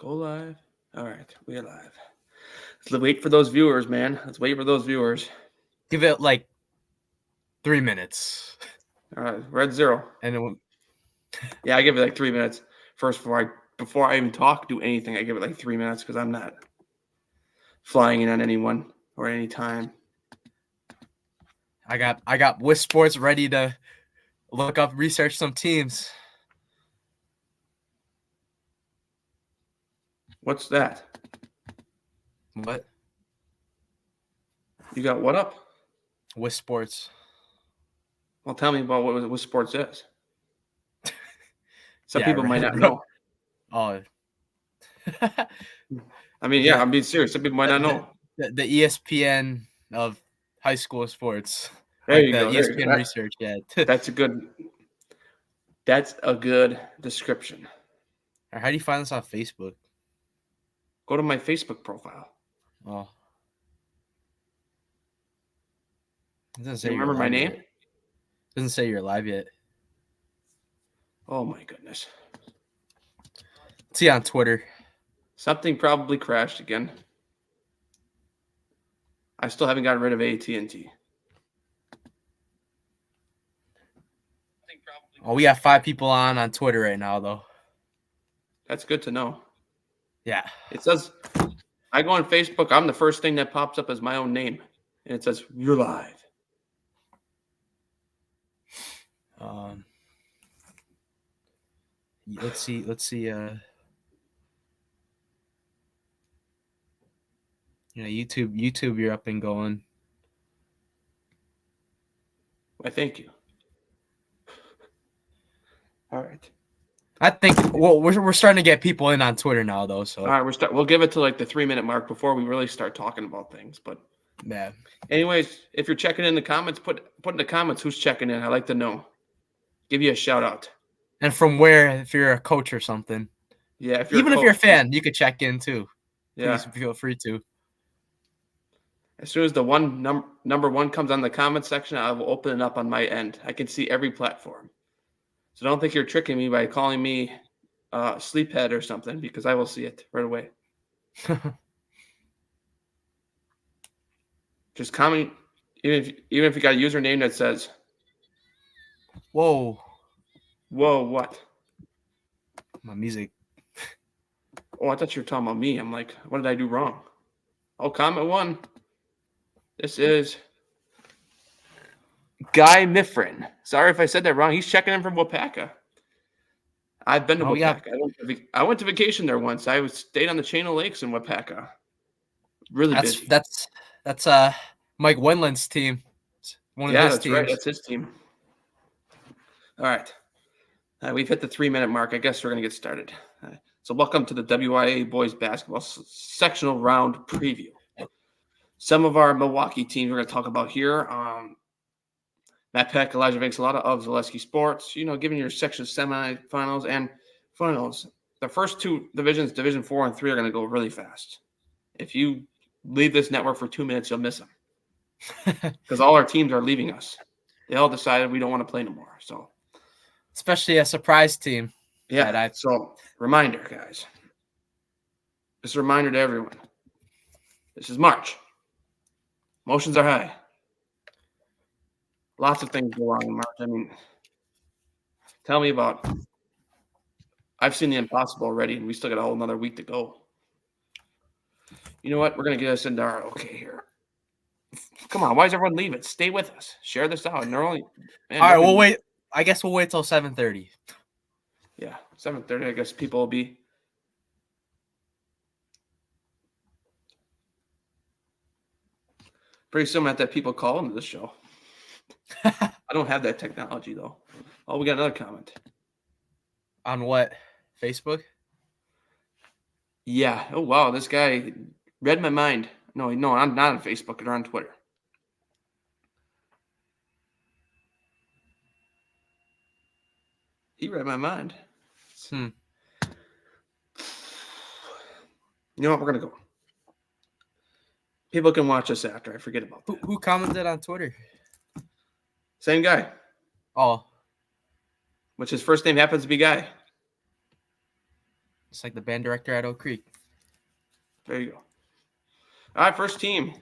Go live. All right, we're live. Let's wait for those viewers, man. Let's wait for those viewers. Give it like 3 minutes. All right, we're at 0. And then Yeah, I give it like 3 minutes first before I even do anything. I give it like 3 minutes because I'm not flying in on anyone or any time. I got Wish Sports ready to look up, research some teams. What's that? What? You got what up? Wish Sports. Well, tell me about what sports is. Some Yeah, people might not know. Oh. I mean, yeah, I'm being serious. Some people might not know. The ESPN of high school sports. There like you the go. ESPN research, yeah. That's a good description. How do you find this on Facebook? Go to my Facebook profile. Oh. It doesn't say You remember my name? Yet. Doesn't say you're live yet. Oh my goodness. See on Twitter. Something probably crashed again. I still haven't gotten rid of AT&T. Oh, we got 5 people on Twitter right now, though. That's good to know. Yeah. It says, I go on Facebook, I'm the first thing that pops up as my own name. And it says, you're live. Let's see. YouTube, you're up and going. Why, thank you. All right. I think we're starting to get people in on Twitter now, though. So all right, we'll give it to like the 3-minute mark before we really start talking about things. But yeah. Anyways, if you're checking in the comments, put in the comments who's checking in. I'd like to know. Give you a shout out. And from where, if you're a coach or something. Yeah, if you're a fan, you could check in too. Yeah, please feel free to. As soon as the number 1 comes on the comment section, I will open it up on my end. I can see every platform. So don't think you're tricking me by calling me sleephead or something, because I will see it right away. Just comment, even if you got a username that says, "Whoa, what?" My music. Oh, I thought you were talking about me. I'm like, what did I do wrong? Oh, comment 1. This is Guy Mifrin. Sorry if I said that wrong. He's checking in from Wapaka. I've been to Wapaka. Yeah. I went to vacation there once. I stayed on the chain of lakes in Wapaka. Really busy. That's Mike Wendland's team. One of his teams. Right. That's his team. All right. We've hit the 3-minute mark. I guess we're going to get started. So welcome to the WIAA Boys Basketball Sectional Round Preview. Some of our Milwaukee teams we're going to talk about here. Peck, Elijah Vangsoulata of Zaleski Sports. Giving your section semifinals and finals. The first 2 divisions, Division 4 and 3, are going to go really fast. If you leave this network for 2 minutes, you'll miss them. Because all our teams are leaving us. They all decided we don't want to play no more. So, especially a surprise team. Yeah. So, reminder, guys. Just a reminder to everyone. This is March. Emotions are high. Lots of things go wrong in March. I mean, tell me about. I've seen the impossible already, and we still got a whole another week to go. You know what? We're going to get us into our okay here. Come on. Why is everyone leaving? Stay with us. Share this out. And they're only. Man, all right. We'll wait. I guess we'll wait till 7:30. Yeah. 7:30. I guess people will be. Pretty soon at that people call into the show. I don't have that technology, though. Oh, we got another comment. On what? Facebook? Yeah. Oh, wow. This guy read my mind. No, I'm not on Facebook. They're on Twitter. He read my mind. You know what? We're going to go. People can watch us after. I forget about that. Who commented on Twitter? Same guy. Oh. Which his first name happens to be Guy. Just like the band director at Oak Creek. There you go. All right, first team.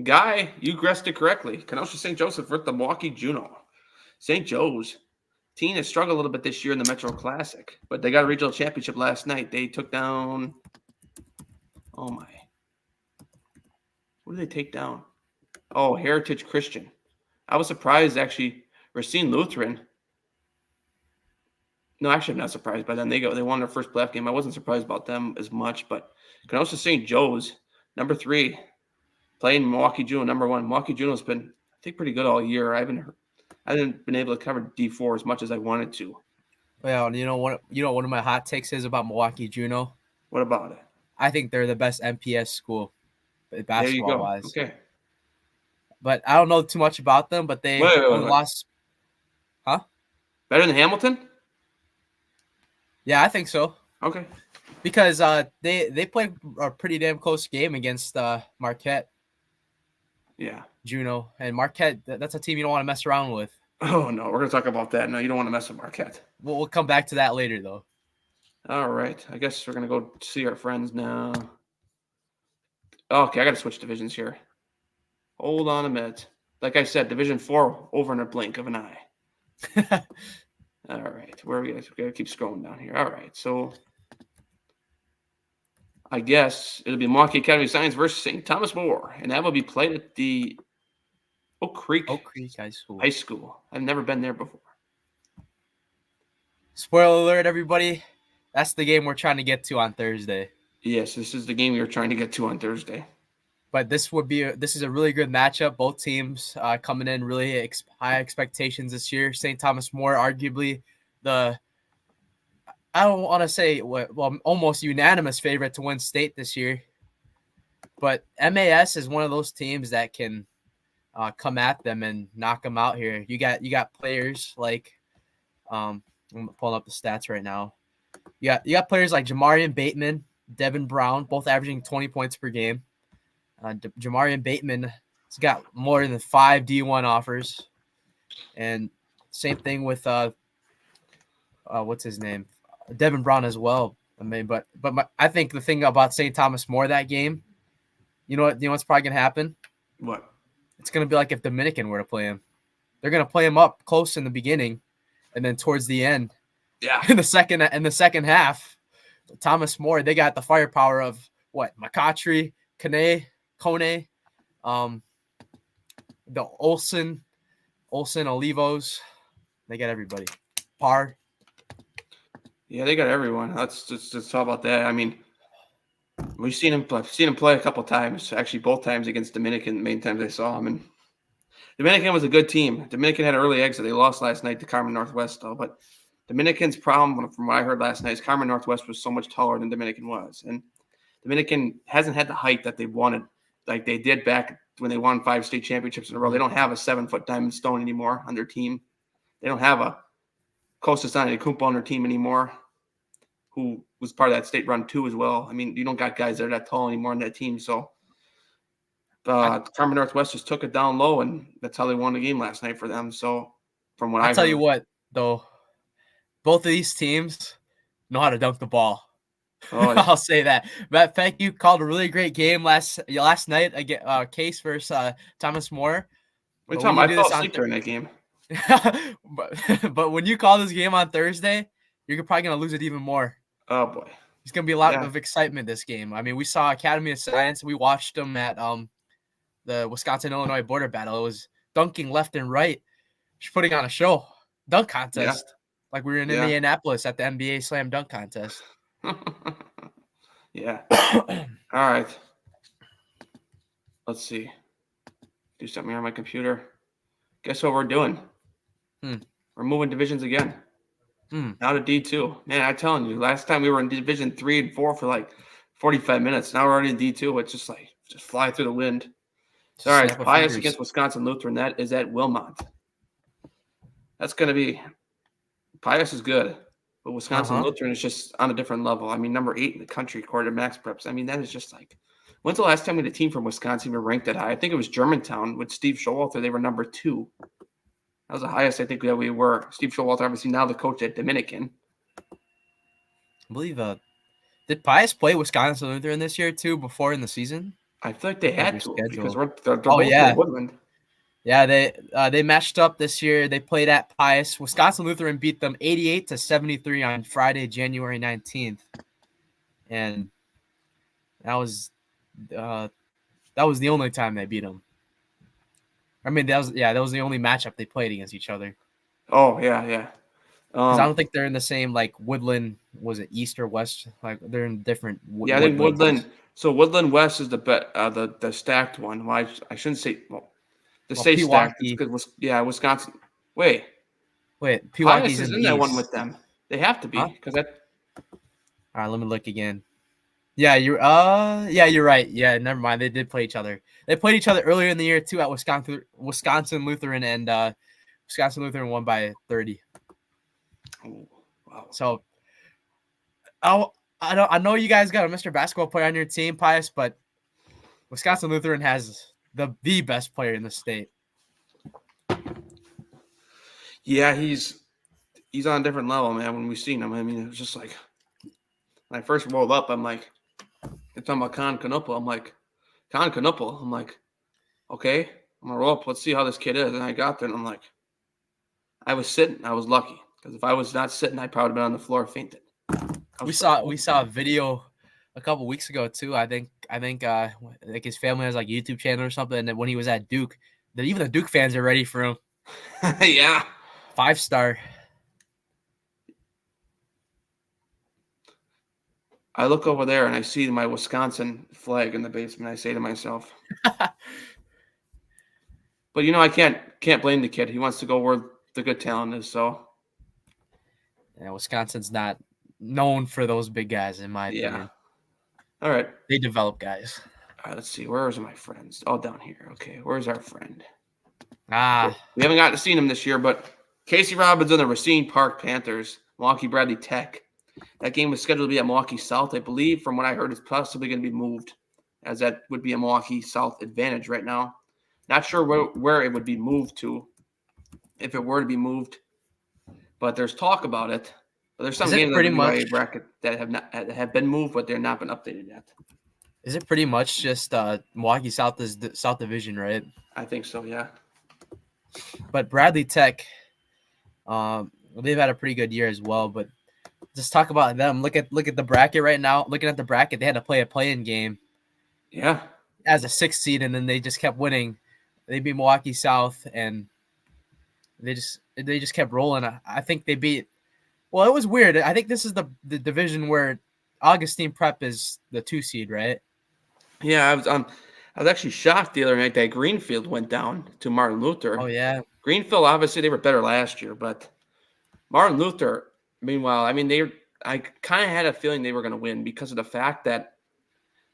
Guy, you guessed it correctly. Kenosha St. Joseph versus the Milwaukee Juno. St. Joe's team has struggled a little bit this year in the Metro Classic, but they got a regional championship last night. They took down, oh my, what did they take down? Oh, Heritage Christian. I was surprised, actually. Racine Lutheran. No, actually, I'm not surprised by them. They won their first playoff game. I wasn't surprised about them as much, but Kenosha St. Joe's, number 3, playing Milwaukee Juno, number 1. Milwaukee Juno's been, I think, pretty good all year. I haven't been able to cover D4 as much as I wanted to. Well, you know what? One of my hot takes is about Milwaukee Juno. What about it? I think they're the best MPS school, basketball There you go. wise. Okay. But I don't know too much about them. But they only lost. Huh? Better than Hamilton? Yeah, I think so. Okay. Because they played a pretty damn close game against Marquette. Yeah. Juno and Marquette. That's a team you don't want to mess around with. Oh no, we're gonna talk about that. No, you don't want to mess with Marquette. We'll come back to that later, though. All right. I guess we're gonna go see our friends now. Okay, I gotta switch divisions here. Hold on a minute. Like I said, Division 4 over in a blink of an eye. All right. Where are we? We gotta keep scrolling down here. All right. So I guess it'll be Milwaukee Academy of Science versus St. Thomas More, and that will be played at the Oak Creek High School. I've never been there before. Spoiler alert, everybody. That's the game we're trying to get to on Thursday. Yes, this is the game we were trying to get to on Thursday. But this is a really good matchup. Both teams coming in really high expectations this year. St. Thomas More, arguably I don't want to say almost unanimous favorite to win state this year. But MAS is one of those teams that can come at them and knock them out here. You got players like I'm pulling up the stats right now. You got players like Jamarian Bateman, Devin Brown, both averaging 20 points per game. Jamarian Bateman has got more than 5 D1 offers, and same thing with what's his name, Devin Brown as well. I mean, but I think the thing about St. Thomas More that game, you know what's probably gonna happen? What? It's gonna be like if Dominican were to play him. They're gonna play him up close in the beginning, and then towards the end, in the second half, Thomas More, they got the firepower of what? McCautry, Kone, the Olsen, Olivos. They got everybody. Parr. Yeah, they got everyone. Let's talk about that. I mean, we've seen him play a couple times. Actually, both times against Dominican. The main times I saw him, and Dominican was a good team. Dominican had an early exit. They lost last night to Carmen Northwest, though. But Dominican's problem, from what I heard last night, is Carmen Northwest was so much taller than Dominican was, and Dominican hasn't had the height that they wanted, like they did back when they won 5 state championships in a row. They don't have a 7-foot diamond stone anymore on their team. They don't have a Costas Antetokounmpo on their team anymore, who was part of that state run too as well. I mean, you don't got guys that are that tall anymore on that team. So Carmen Northwest just took it down low, and that's how they won the game last night for them. So from what I'll tell you what, though, both of these teams know how to dunk the ball. Oh, yeah. I'll say that. But Peck, you called a really great game last night. Again, Case versus Thomas More. Wait, Tom, I fell asleep during that game. but when you call this game on Thursday, you're probably going to lose it even more. Oh, boy. It's going to be a lot of excitement this game. I mean, we saw Academy of Science. We watched them at the Wisconsin-Illinois border battle. It was dunking left and right. She's putting on a show. Dunk contest. Like we were in Indianapolis at the NBA Slam Dunk Contest. Yeah. All right. Let's see. Do something here on my computer. Guess what we're doing? We're moving divisions again. Now to D2. Man, I'm telling you, last time we were in Division 3 and 4 for like 45 minutes. Now we're already in D2. It's just fly through the wind. All right, Pius against Wisconsin Lutheran. That is at Wilmot. That's going to be – Pius is good, but Wisconsin Lutheran is just on a different level. I mean, number 8 in the country, according to Max Preps. I mean, that is just like – when's the last time we had a team from Wisconsin were ranked that high? I think it was Germantown with Steve Showalter. They were number 2. That was the highest I think that we were. Steve Showalter, obviously now the coach at Dominican. I believe the Did Pius play Wisconsin Lutheran this year too before in the season? I feel like they had to because they're Oh, both yeah. in Woodland. Yeah, they matched up this year. They played at Pius. Wisconsin Lutheran beat them 88-73 on Friday, January 19th. And that was the only time they beat them. I mean, that was the only matchup they played against each other. Oh, yeah. Because I don't think they're in the same, like, Woodland, was it East or West? Like, they're in different Yeah, I think Woodland. So Woodland West is the stacked one. Well, I shouldn't say. Well, say stacked. It's because Wisconsin. Wait, Pius Pewaukee's is in in the that East. one with them. They have to be because that. All right, let me look again. Yeah, you're right. Yeah, never mind. They did play each other. They played each other earlier in the year too at Wisconsin Lutheran, and Wisconsin Lutheran won by 30. Oh, wow. So, I know you guys got a Mr. Basketball player on your team, Pius, but Wisconsin Lutheran has the best player in the state. Yeah, he's on a different level, man. When we seen him, I mean, it was just like when I first rolled up, I'm like, they're talking about Con Canupa. I'm like, Con Canupa. I'm like, okay, I'm gonna roll up. Let's see how this kid is. And I got there, and I'm like, I was sitting. I was lucky because if I was not sitting, I'd probably been on the floor fainted. We saw a video a couple weeks ago too. I think like his family has like a YouTube channel or something. And when he was at Duke, that even the Duke fans are ready for him. Yeah, 5-star. I look over there and I see my Wisconsin flag in the basement. I say to myself, but I can't blame the kid. He wants to go where the good talent is. So, yeah, Wisconsin's not known for those big guys, in my opinion. All right. They develop guys. All right, let's see. Where are my friends? Oh, down here. Okay, where's our friend? We haven't gotten to see him this year, but Casey Robbins and the Racine Park Panthers, Milwaukee Bradley Tech. That game was scheduled to be at Milwaukee South. I believe, from what I heard, it's possibly going to be moved, as that would be a Milwaukee South advantage right now. Not sure where it would be moved to, if it were to be moved, but there's talk about it. But there's some games in the WIAA bracket that have been moved, but they're not been updated yet. Is it pretty much just Milwaukee South is the South Division, right? I think so, yeah. But Bradley Tech, they've had a pretty good year as well. But just talk about them. Look at the bracket right now. Looking at the bracket, they had to play a play-in game. Yeah. As a 6th seed, and then they just kept winning. They beat Milwaukee South, and they just kept rolling. I think they beat. Well, it was weird. I think this is the division where Augustine Prep is the 2 seed, right? Yeah, I was actually shocked the other night that Greenfield went down to Martin Luther. Oh yeah, Greenfield, obviously they were better last year, but Martin Luther, meanwhile, I mean I kind of had a feeling they were going to win because of the fact that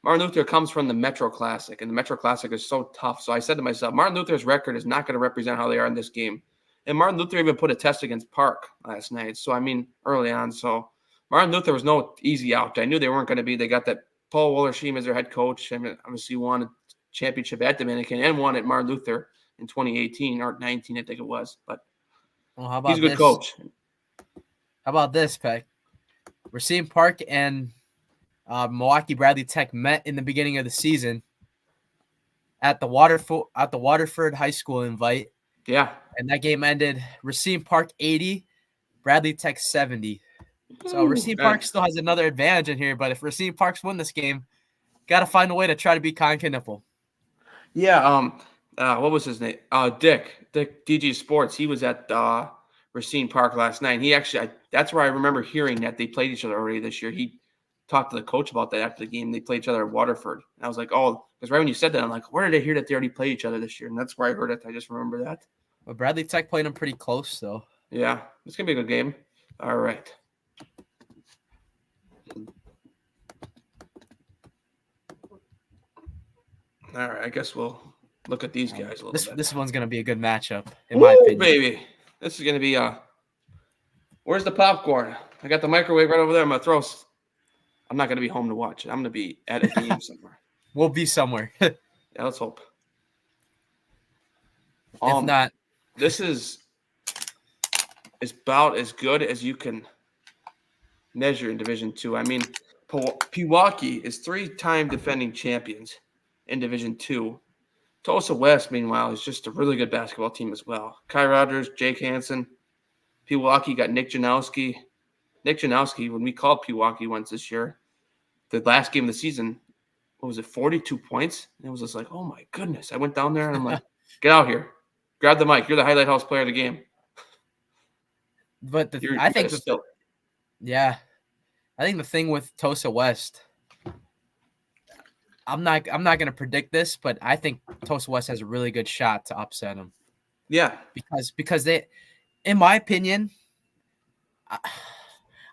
Martin Luther comes from the Metro Classic, and the Metro Classic is so tough. So I said to myself, Martin Luther's record is not going to represent how they are in this game. And Martin Luther even put a test against Park last night. So, I mean, early on. So Martin Luther was no easy out. I knew they weren't going to be. They got that Paul Wollersheim as their head coach. I mean, obviously won a championship at Dominican and won at Martin Luther in 2018 or 19, I think it was. But how about he's a good coach. How about this, Peck? Racine Park and Milwaukee Bradley Tech met in the beginning of the season at the Waterford High School invite. Yeah. And that game ended Racine Park 80, Bradley Tech 70. So Racine Park still has another advantage in here, but if Racine Parks win this game, got to find a way to try to beat Concord Nipple. Yeah. What was his name? Dick DG Sports. He was at Racine Park last night. He actually, that's where I remember hearing that they played each other already this year. He talked to the coach about that after the game. They played each other at Waterford. And I was like, oh, because right when you said that, I'm like, where did I hear that they already played each other this year? And that's where I heard it. I just remember that. But Bradley Tech played them pretty close, though. Yeah, it's going to be a good game. All right. All right, I guess we'll look at these guys a little bit. This one's going to be a good matchup, in my opinion. Baby. This is going to be where's the popcorn? I got the microwave right over there. I'm going to throw. I'm not going to be home to watch it. I'm going to be at a game somewhere. We'll be somewhere. Yeah, let's hope. If not. This is about as good as you can measure in Division II. I mean, Pewaukee is 3-time defending champions in Division II. Tulsa West, meanwhile, is just a really good basketball team as well. Kai Rogers, Jake Hansen. Pewaukee got Nick Janowski. Nick Janowski, when we called Pewaukee once this year, the last game of the season, what was it, 42 points? And it was just like, oh my goodness. I went down there and I'm like, get out here. Grab the mic. You're the highlight house player of the game. But I think the thing with Tulsa West, I'm not going to predict this, but I think Tulsa West has a really good shot to upset them. Yeah, because they, in my opinion,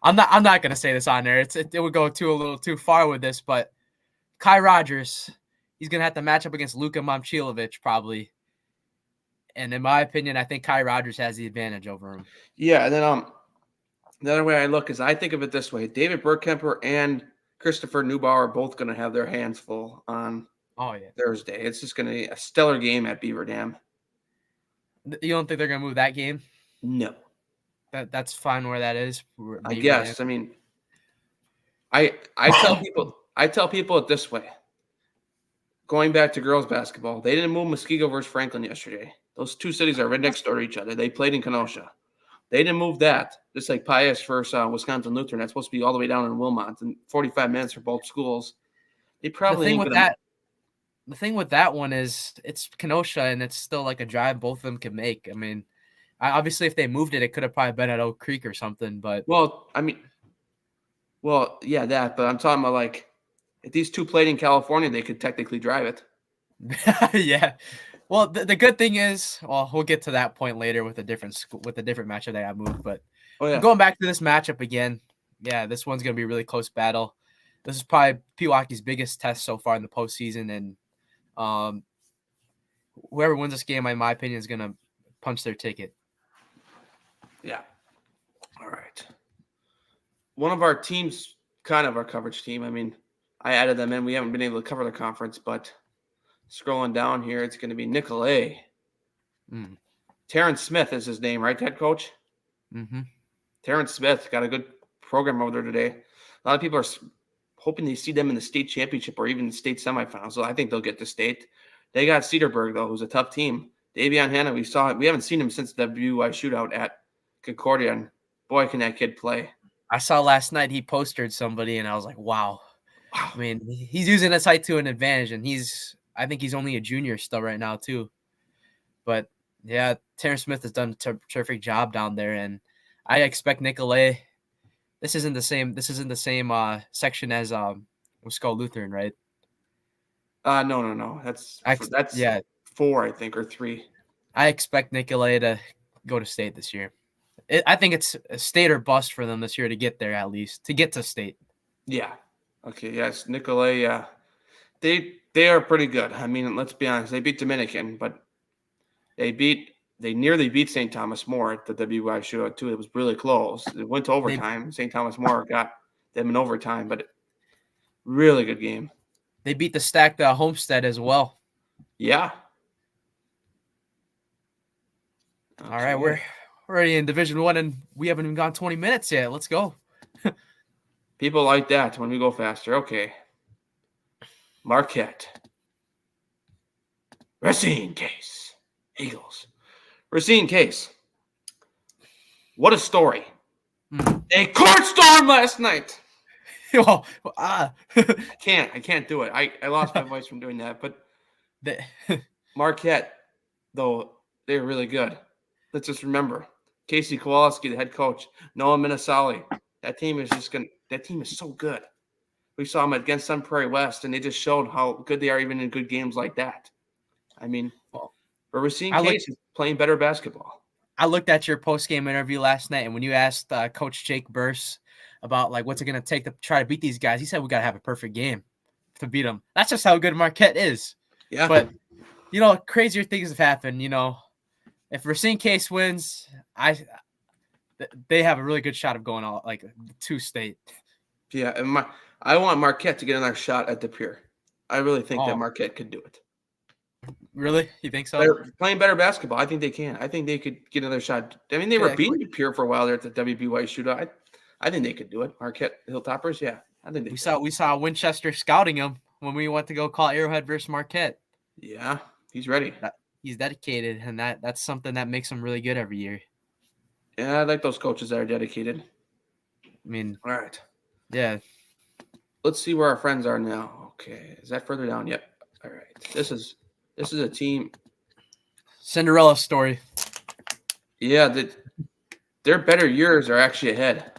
I'm not going to say this on there. It would go a little too far with this, but Kai Rogers, he's going to have to match up against Luka Momcilovic probably. And in my opinion, I think Kai Rogers has the advantage over him. Yeah, and then the other way I look is I think of it this way: David Bergkemper and Christopher Neubauer are both going to have their hands full on Thursday. It's just going to be a stellar game at Beaver Dam. You don't think they're going to move that game? No. That's fine where that is. I guess. Dam. I mean, I tell people it this way. Going back to girls basketball, they didn't move Muskego versus Franklin yesterday. Those two cities are right next door to each other. They played in Kenosha. They didn't move that. Just like Pius versus Wisconsin Lutheran. That's supposed to be all the way down in Wilmot and 45 minutes for both schools. They probably The thing with that one is it's Kenosha and it's still like a drive both of them can make. I mean, obviously if they moved it, it could have probably been at Oak Creek or something. But that. But I'm talking about like if these two played in California, they could technically drive it. Yeah. Well, the good thing is, we'll get to that point later with a different matchup that I moved. But going back to this matchup again, this one's gonna be a really close battle. This is probably Pewaukee's biggest test so far in the postseason, and whoever wins this game, in my opinion, is gonna punch their ticket. Yeah. All right. One of our teams, kind of our coverage team. I mean, I added them in. We haven't been able to cover the conference, but scrolling down here, it's going to be Nicolet. Terrence Smith is his name, right, head coach? Mm-hmm. Terrence Smith got a good program over there today. A lot of people are hoping they see them in the state championship or even the state semifinals. So I think they'll get to state. They got Cedarburg, though, who's a tough team. Davion Hanna, we haven't seen him since the WI shootout at Concordia, and boy, can that kid play. I saw last night he postered somebody, and I was like, wow. I mean, he's using his height to an advantage, and I think he's only a junior still right now too. But yeah, Terrence Smith has done a terrific job down there, and I expect Nicolet. This isn't the same section as Wisconsin Lutheran, right? No. That's 4, I think, or 3. I expect Nicolet to go to state this year. I think it's a state or bust for them this year to get there, at least to get to state. Yeah. Okay. Yes, Nicolet. Yeah, they are pretty good. I mean, let's be honest. They beat Dominican, but they nearly beat St. Thomas More at the WI shootout too. It was really close. It went to overtime. St. Thomas More got them in overtime, but really good game. They beat the stacked Homestead as well. Yeah. Okay. All right, we're already in Division 1, and we haven't even gone 20 minutes yet. Let's go. People like that when we go faster. Okay. Marquette. Racine Case. Eagles. Racine Case. What a story. A court storm last night. I can't do it. I lost my voice from doing that. But Marquette, though, they're really good. Let's just remember. Casey Kowalski, the head coach. Noah Minasali. That team is so good. We saw them against Sun Prairie West, and they just showed how good they are even in good games like that. I mean, Racine Case is playing better basketball. I looked at your post-game interview last night, and when you asked Coach Jake Burse about what's it going to take to try to beat these guys, he said we got to have a perfect game to beat them. That's just how good Marquette is. Yeah. But, crazier things have happened. If Racine Case wins, they have a really good shot of going all to state. Yeah, and I want Marquette to get another shot at the Pier. I really think that Marquette could do it. Really? You think so? They're playing better basketball. I think they can. I think they could get another shot. I mean, they were beating the Pier for a while there at the WBY shootout. I think they could do it. Marquette Hilltoppers, yeah. I think we saw Winchester scouting him when we went to go call Arrowhead versus Marquette. Yeah, he's ready. He's dedicated, and that's something that makes him really good every year. Yeah, I like those coaches that are dedicated. I mean, all right. Yeah. Let's see where our friends are now. Okay, is that further down? Yep. All right. This is a team. Cinderella story. Yeah, their better years are actually ahead,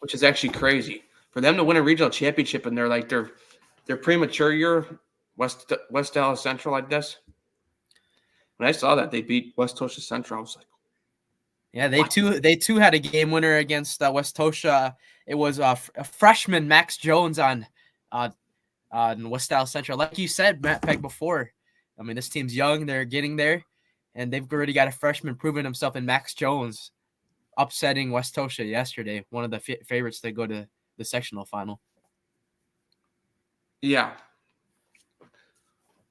which is actually crazy for them to win a regional championship, and they're like their premature year, West Dallas Central like this. When I saw that they beat West Tosha Central, I was like, yeah, they too had a game winner against West Tosha. It was a freshman Max Jones on West Dallas Central. Like you said, Matt Peck, before. I mean, this team's young; they're getting there, and they've already got a freshman proving himself in Max Jones, upsetting West Tosha yesterday. One of the favorites to go to the sectional final. Yeah.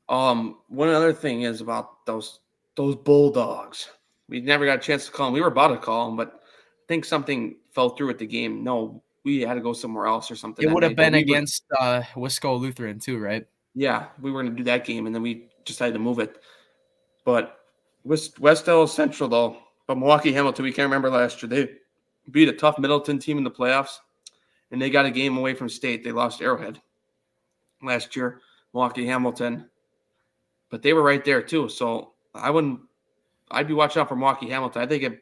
One other thing is about those Bulldogs. We never got a chance to call them. We were about to call them, but I think something fell through at the game. No, we had to go somewhere else or something. It would have been against Wisco Lutheran too, right? Yeah, we were going to do that game, and then we decided to move it. But West Dallas Central, though, but Milwaukee Hamilton, we can't remember last year. They beat a tough Middleton team in the playoffs, and they got a game away from state. They lost Arrowhead last year, Milwaukee Hamilton. But they were right there, too. So I'd be watching out for Milwaukee Hamilton. I think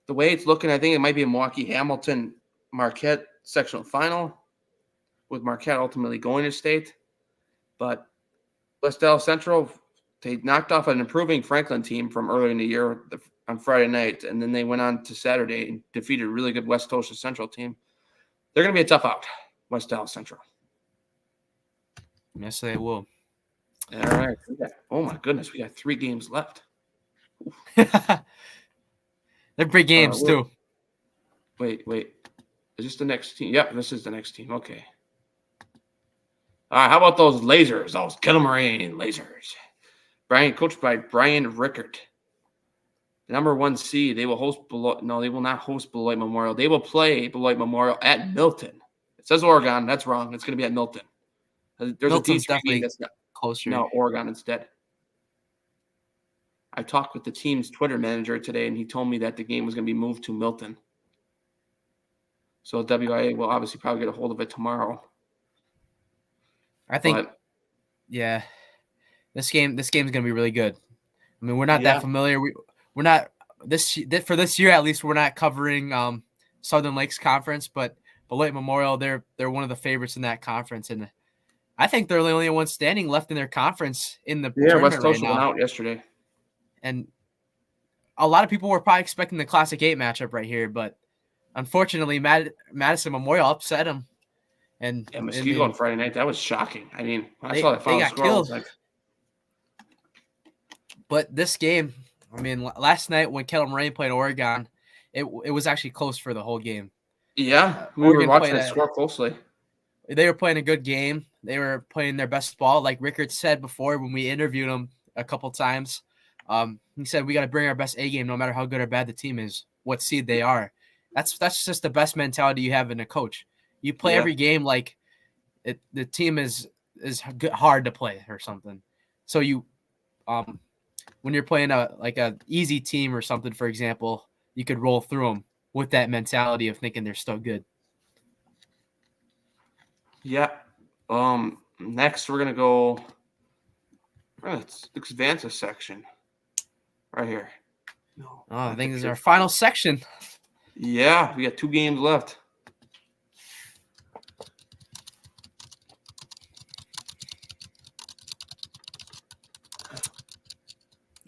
the way it's looking, I think it might be a Milwaukee Hamilton Marquette sectional final, with Marquette ultimately going to state. But West Dallas Central, they knocked off an improving Franklin team from earlier in the year on Friday night, and then they went on to Saturday and defeated a really good West Tosha Central team. They're going to be a tough out, West Dallas Central. Yes, they will. All right. Oh, my goodness. We got 3 games left. They're big games, too. Wait. Is this the next team? Yep, this is the next team. Okay. All right, how about those lasers? Those Kilmarine lasers. Coached by Brian Rickert. The number 1 seed. They will host Beloit. No, they will not host Beloit Memorial. They will play Beloit Memorial at Milton. It says Oregon. That's wrong. It's going to be at Milton. There's Milton's a definitely that's not closer. No, Oregon instead. I talked with the team's Twitter manager today, and he told me that the game was going to be moved to Milton. So WIAA will obviously probably get a hold of it tomorrow. I think, this game's going to be really good. I mean, we're not that familiar. We're not for this year at least. We're not covering Southern Lakes Conference, but Beloit Memorial, they're one of the favorites in that conference, and I think they're the only one standing left in their conference in the tournament West right Tosha now. went out yesterday, and a lot of people were probably expecting the Classic 8 matchup right here, but unfortunately, Madison Memorial upset them. And Muskego on Friday night, that was shocking. I mean, I saw that they got score, killed. like... But this game, I mean, last night when Kilmarine played Oregon, it was actually close for the whole game. Yeah, we were watching that score closely. They were playing a good game. They were playing their best ball. Like Rickard said before when we interviewed him a couple times, he said we got to bring our best A game no matter how good or bad the team is, what seed they are. That's just the best mentality you have in a coach. You play every game like the team is hard to play or something. So you when you're playing a easy team or something, for example, you could roll through them with that mentality of thinking they're still good. Yeah. Next we're gonna go. It's the Vansa section, right here. No, I think this is our final section. Yeah, we got 2 games left.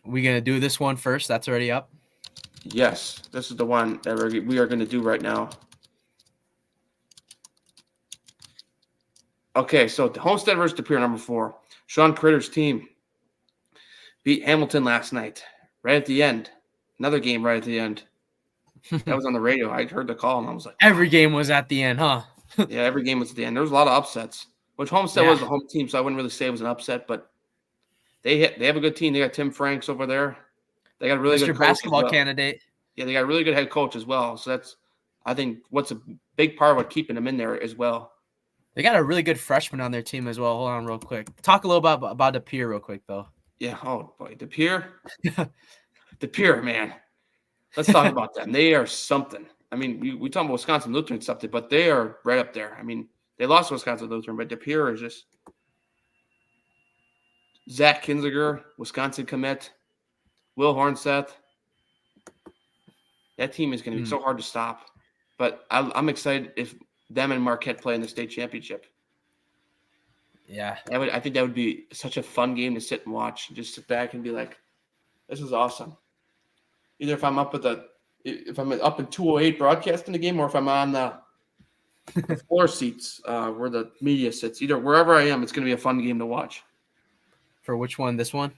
We gonna do this one first? That's already up. Yes, this is the one that we are going to do right now. Okay, so the Homestead versus De Pere, number 4. Sean Critter's team beat Hamilton last night, right at the end. Another game right at the end. That was on the radio. I heard the call, and I was like... Every game was at the end, huh? Yeah, every game was at the end. There was a lot of upsets, which Homestead was the home team, so I wouldn't really say it was an upset, but they have a good team. They got Tim Franks over there. They got a really good basketball candidate. Yeah, they got a really good head coach as well. So that's, I think, what's a big part of what keeping them in there as well. They got a really good freshman on their team as well. Hold on real quick. Talk a little about De Pere real quick, though. Yeah. Oh, boy. De Pere, man. Let's talk about them. They are something. I mean, we talk about Wisconsin Lutheran something, but they are right up there. I mean, they lost to Wisconsin Lutheran, but De Pere is just Zach Kinziger, Wisconsin commit, Will Hornseth. That team is going to be so hard to stop. But I'm excited if them and Marquette play in the state championship. Yeah. I think that would be such a fun game to sit and watch. And just sit back and be like, this is awesome. Either if I'm up in 208 broadcasting the game, or if I'm on the floor seats where the media sits, either wherever I am, it's going to be a fun game to watch. For which one? This one?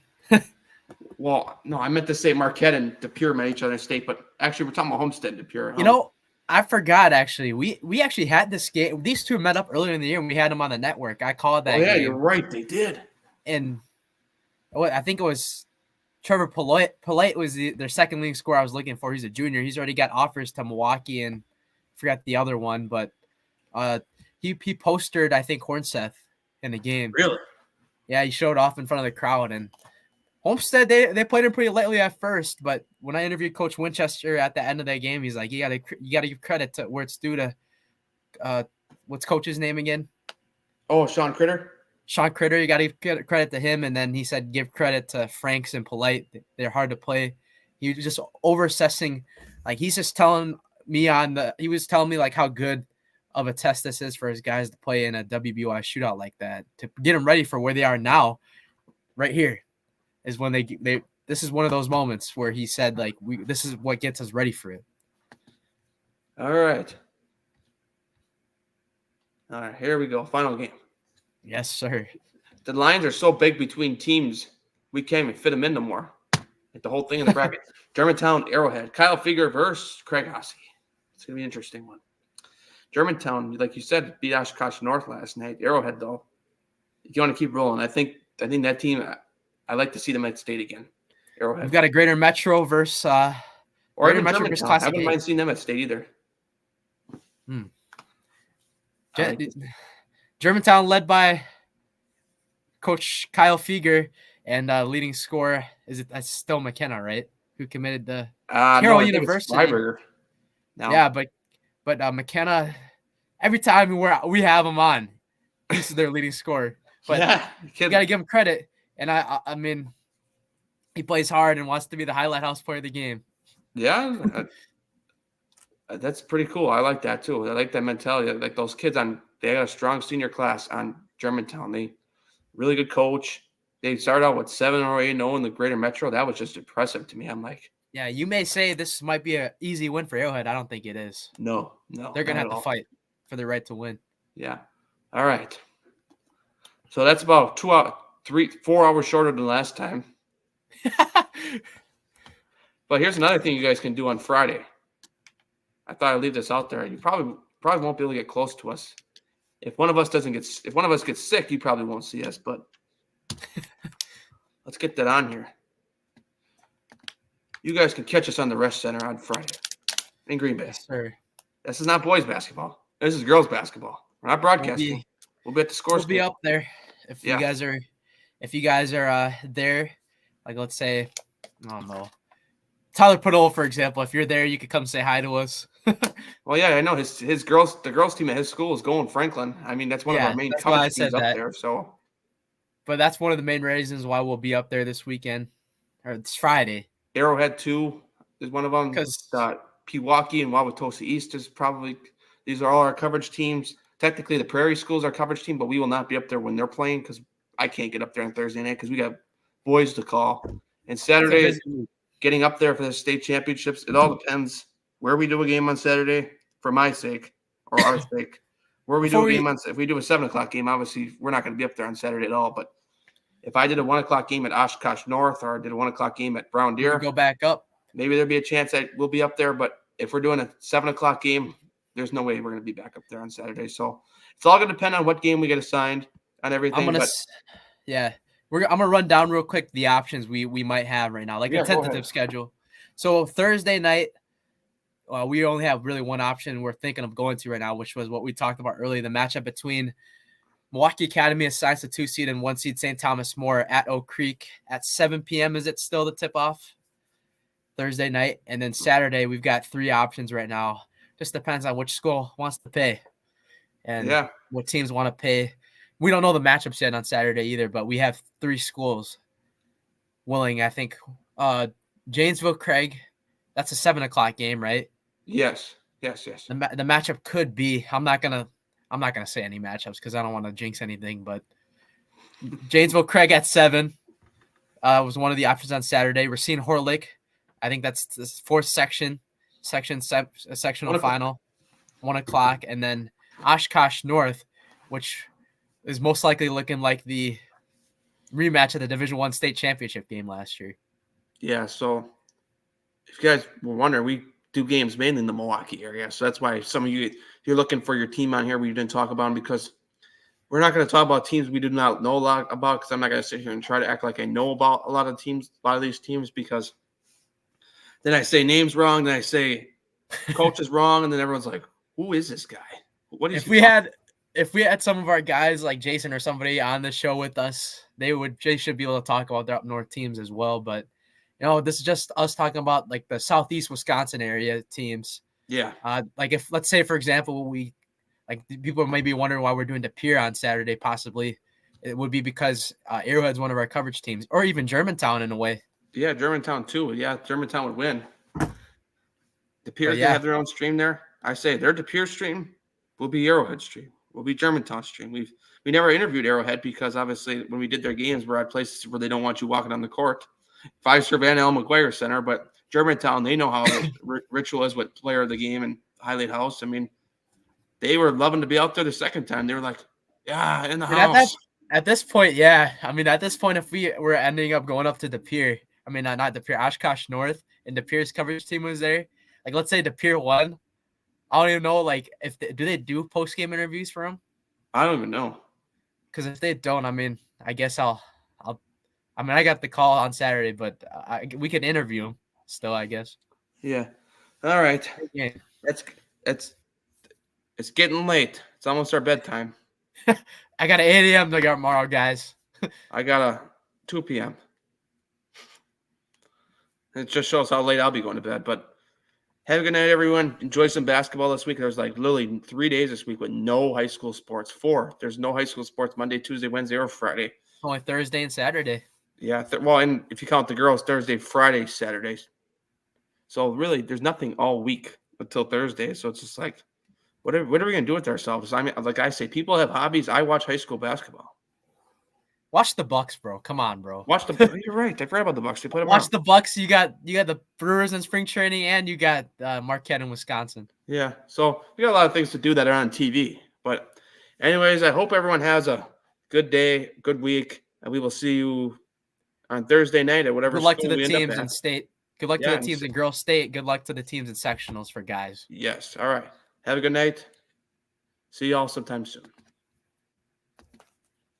Well, no, I meant to say Marquette and De Pere met each other in state, but actually we're talking about Homestead and De Pere. You know, I forgot actually. We actually had this game. These two met up earlier in the year, and we had them on the network. I called that. Oh yeah, game. you're right. They did. And I think it was Trevor Polite. Polite was their second league scorer I was looking for. He's a junior. He's already got offers to Milwaukee, and I forgot the other one, but he postered, I think, Hornseth in the game. Really? Yeah, he showed off in front of the crowd. And Homestead, they played him pretty lightly at first, but when I interviewed Coach Winchester at the end of that game, he's like, you gotta give credit to where it's due to what's Coach's name again? Oh, Sean Critter. Sean Critter, you gotta give credit to him. And then he said give credit to Franks and Polite. They're hard to play. He was just over-assessing, like he's just telling me he was telling me like how good of a test this is for his guys to play in a WBY shootout like that, to get them ready for where they are now. Right here is when this is one of those moments where he said like this is what gets us ready for it. All right, here we go. Final game. Yes, sir. The lines are so big between teams, we can't even fit them in no more. Like the whole thing in the bracket. Germantown, Arrowhead, Kyle Fieger versus Craig Hossey. It's gonna be an interesting one. Germantown, like you said, beat Oshkosh North last night. Arrowhead, though, you want to keep rolling. I think that team, I like to see them at state again. Arrowhead. We've got a Greater Metro versus or even Metro versus Classic. I wouldn't mind seeing them at state either. Germantown led by Coach Kyle Fieger, and leading scorer that's still McKenna, right? Who committed to Carroll University. No. Yeah, but McKenna, every time we have him on, he's their leading scorer. But yeah, you got to give him credit. And I mean, he plays hard and wants to be the highlight house player of the game. Yeah, that's pretty cool. I like that too. I like that mentality. Like those kids they got a strong senior class on Germantown. They really good coach. They started out with 7 or 8-0 in the Greater Metro. That was just impressive to me. I'm like, yeah, you may say this might be an easy win for Arrowhead. I don't think it is. No. They're going to have to fight for the right to win. Yeah. All right. So that's about 4 hours shorter than last time. But here's another thing you guys can do on Friday. I thought I'd leave this out there. You probably won't be able to get close to us. If one of us gets sick, you probably won't see us, but let's get that on here. You guys can catch us on the Rest Center on Friday in Green Bay. Yes, sir. This is not boys basketball. This is girls basketball. We're not broadcasting. We'll be at the score. We'll be up there if you guys are there. Like, let's say, I don't know, Tyler Padol, for example. If you're there, you could come say hi to us. Well, yeah, I know the girls team at his school is going Franklin. I mean, that's one of our main coverage teams up there. So, but that's one of the main reasons why we'll be up there this weekend, or it's Friday. Arrowhead 2 is one of them. Because Pewaukee and Wauwatosa East is probably – these are all our coverage teams. Technically, the Prairie School is our coverage team, but we will not be up there when they're playing because I can't get up there on Thursday night because we got boys to call. And Saturday, getting up there for the state championships, it all depends where we do a game on Saturday for my sake or our sake. Where we do a game if we do a 7 o'clock game, obviously we're not going to be up there on Saturday at all, but if I did a 1 o'clock game at Oshkosh North or I did a 1 o'clock game at Brown Deer, go back up. Maybe there'd be a chance that we'll be up there. But if we're doing a 7 o'clock game, there's no way we're going to be back up there on Saturday. So it's all going to depend on what game we get assigned on everything. I'm going to run down real quick the options we might have right now, like a tentative schedule. So Thursday night, we only have really one option we're thinking of going to right now, which was what we talked about earlier, the matchup between Milwaukee Academy of Science, the 2 seed, and 1 seed St. Thomas More at Oak Creek at 7 p.m. Is it still the tip-off? Thursday night. And then Saturday, we've got 3 options right now. Just depends on which school wants to pay and what teams want to pay. We don't know the matchups yet on Saturday either, but we have 3 schools willing, I think. Janesville, Craig, that's a 7 o'clock game, right? Yes. The matchup could be, I'm not gonna say any matchups because I don't want to jinx anything, but Janesville, Craig at 7 was one of the options on Saturday. Racine, Horlick, I think that's the 4th sectional final, 1 o'clock, and then Oshkosh North, which is most likely looking like the rematch of the Division I state championship game last year. Yeah, so if you guys were wondering, we do games mainly in the Milwaukee area. So that's why some of you, if you're looking for your team on here, we didn't talk about them because we're not going to talk about teams we do not know a lot about because I'm not going to sit here and try to act like I know about a lot of these teams because then I say names wrong, then I say coaches wrong, and then everyone's like, who is this guy? What is If we had some of our guys like Jason or somebody on the show with us, they should be able to talk about their up north teams as well. But this is just us talking about like the southeast Wisconsin area teams. Yeah. Like if let's say for example people may be wondering why we're doing De Pere on Saturday, possibly it would be because Arrowhead's one of our coverage teams, or even Germantown in a way. Yeah, Germantown too. Yeah, Germantown would win. De Pere's gonna have their own stream there. I say their De Pere stream will be Arrowhead stream. Will be Germantown stream. We never interviewed Arrowhead because obviously when we did their games, we're at places where they don't want you walking on the court. Pfizer Van L. McGuire Center, but Germantown, they know how the ritual is with player of the game and highlight house. I mean, they were loving to be out there the second time. They were like, yeah, in the house. At this point, yeah. I mean, at this point, if we were ending up going up to De Pere, I mean, not De Pere, Oshkosh North, and De Pere's coverage team was there, like let's say De Pere won, I don't even know, like, do they do post-game interviews for him? I don't even know. Because if they don't, I mean, I guess I got the call on Saturday, but we could interview him still, I guess. Yeah. All right. Yeah. It's getting late. It's almost our bedtime. I got an 8 a.m. tomorrow, guys. I got a 2 p.m. It just shows how late I'll be going to bed, but have a good night, everyone. Enjoy some basketball this week. There's like literally 3 days this week with no high school sports. 4. There's no high school sports Monday, Tuesday, Wednesday, or Friday. Only Thursday and Saturday. Yeah. And if you count the girls, Thursday, Friday, Saturdays. So really, there's nothing all week until Thursday. So it's just like, what are we going to do with ourselves? I mean, like I say, people have hobbies. I watch high school basketball. Watch the Bucks, bro. Come on, bro. You're right. I forgot about the Bucks. They put Watch the Bucks. You got the Brewers in spring training, and you got Marquette in Wisconsin. Yeah. So we got a lot of things to do that are on TV. But anyways, I hope everyone has a good day, good week, and we will see you on Thursday night at whatever. Good luck to the teams in state. Good luck to the teams in girls state. Good luck to the teams in sectionals for guys. Yes. All right. Have a good night. See y'all sometime soon.